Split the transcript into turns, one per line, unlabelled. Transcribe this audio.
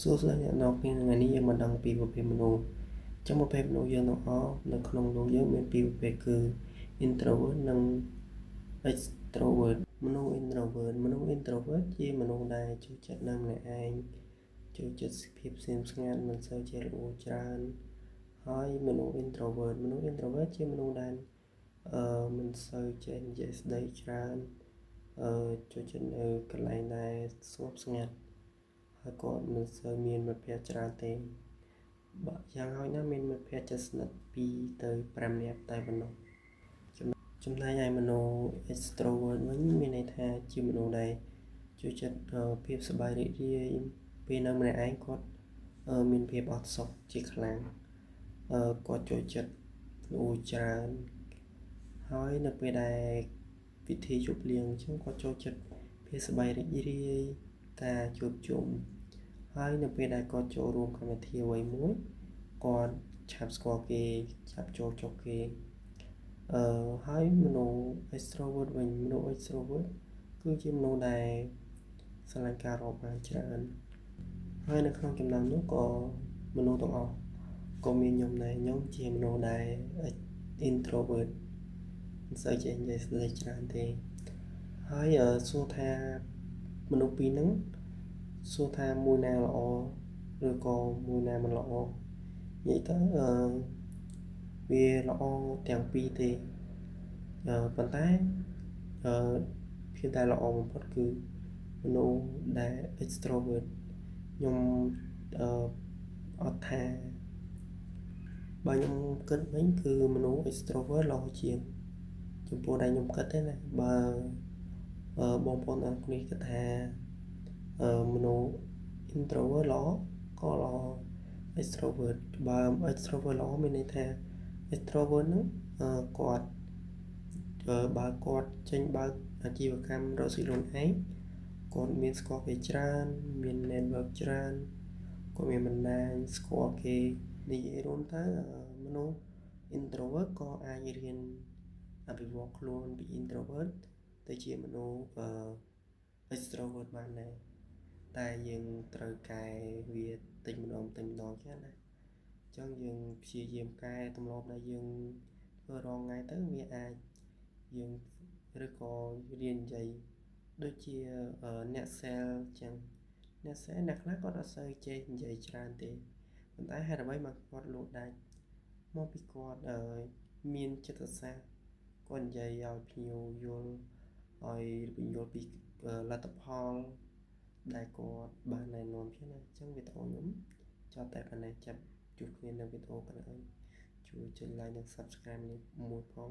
សួស្តីអ្នកនរគ្នាថ្ងៃនេះយើងមកដឹងពីប្រភេទមនុស្សចំប្រភេទមនុស្សយើងទាំងអស់នៅក្នុងលោកយើងមានពីរប្រភេទគឺ introvert និង extrovert មនុស្ស introvert ជាមនុស្សដែលចូលចិត្តនៅម្នាក់ឯងចូលចិត្តភាពស្ងៀមស្ងាត់មិនសូវចេះល្អូច្រើនហើយមនុស្ស introvert ជាមនុស្សដែលមិនសូវចេះនិយាយស្ដីច្រើនចូលចិត្តនៅកន្លែងដែលស្ងប់ស្ងាត់ហើយគាត់មិនសូវមានមិត្តភក្តិច្រើនទេបើយ៉ាងហោចណាស់មានមិត្តភក្តិជិតស្និទ្ធ2ទៅ5នាក់តែប៉ុណ្ណោះចំណែកឯមនុស្ស extrovert វិញមានន័យថាជាមនុស្សដែលចូលចិត្តភាពសប្បាយរីករាយពេលនៅម្នាក់ឯងគាត់មានភាពអត់សុខជាខ្លាំងគាត់ចូលចិត្តល្អូច្រើនហើយនៅពេលដែលពិធីជប់លៀងអញ្ចឹងគាត់ចូលចិត្តភាពសប្បាយរីករាយការជួបជុំហើយនៅពេលដែលគាត់ចូលរួមកម្មវិធីអ្វីមួយគាត់ឆាប់ស្គាល់គេឆាប់ចូលចុះគេហើយមនុស្ស extrovert វិញមនុស្ស extrovert គឺជាមនុស្សដែលស្រឡាញ់ការរាប់អានច្រើនហើយនៅក្នុងចំណោមនោះក៏មនុស្សទាំងអស់ក៏មានខ្ញុំដែរខ្ញុំជាមនុស្សដែល introvert មិនសូវចេះនិយាយស្ដីច្រើនទេហើយសួរថាមនុស្សពីរហ្នឹងសួរថាមួយណាល្អឬក៏មួយណាមិនល្អនិយាយទៅវាល្អទាំងពីរទេប៉ុន្តែភាពដែលល្អបំផុតគឺមនុស្សដែល extrovert ខ្ញុំអត់ថាបើខ្ញុំគិតវិញគឺមនុស្ស extrovert ល្អជាងចំពោះដែលខ្ញុំគិតទេណាបើបងប្អូនអរគ្នាគិតថាមនុស្ស introvert ល្អក៏ល្អ extrovert បើ extrovert ល្អមានន័យថា extrovert ហ្នឹងគាត់បើគាត់ចេញបើកអាជីវកម្មរកស៊ីខ្លួនឯងគាត់មានស្គាល់គេច្រើនមាន network ច្រើនគាត់មានបណ្ដាញស្គាល់គេនិយាយរួមទៅមនុស្ស introvert ក៏អាចរៀនអភិវឌ្ឍខ្លួនពី introvert ទៅជាមនុស្សextrovert បានដែរតែយើងត្រូវកែវាតិចម្ដងចឹងណាអញ្ចឹងយើងព្យាយាមកែទម្លាប់ដែលយើងធ្វើរាល់ថ្ងៃទៅវាអាចយើងឬក៏រៀននិយាយដូចជាអ្នក sale ចឹងអ្នក sale អ្នកខ្លះគាត់អត់សូវចេះនិយាយច្រើនទេប៉ុន្តែហេតុអ្វីមកគាត់លក់ដាច់មកពីគាត់មានចិត្តសាស្ត្រគាត់និយាយឲ្យភ្ញៀវយល់ឲ្យពន្យល់ពីលទ្ធផលដែលគាត់បានណែនាំចឹងណាអញ្ចឹងវីដេអូខ្ញុំចប់តែប៉ុណ្ណេះចាប់ជួបគ្នានៅវីដេអូក្រោយជួយចុច like និង subscribe នេះមួយផង